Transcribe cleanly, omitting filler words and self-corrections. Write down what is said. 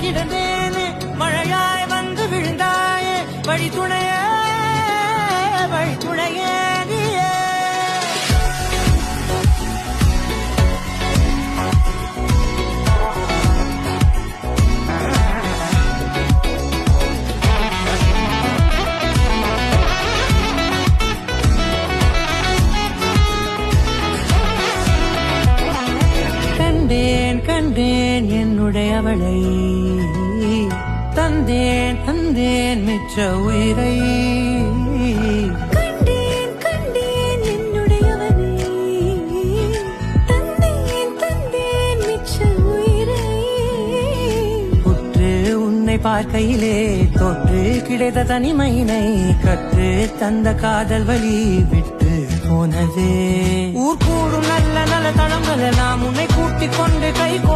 கிடந்தேனே மழையாய் வந்து விழுந்தாயே வழி துணையே நீயே கண்டேன் என்னுடையவளை தந்தேன் மிச்ச உயிரை கண்டேன் என்னுடையவனை தந்தேன் மிச்ச உயிரை உற்று உன்னை பார்க்கையிலே தொற்று கிடைத்த தனிமையினை கற்று தந்த காதல் வழி விட்டு போனதே ஊர் கூடும் நல்ல நல்ல தளங்கள் எல்லாம் உன்னை கூட்டிக் கொண்டு கை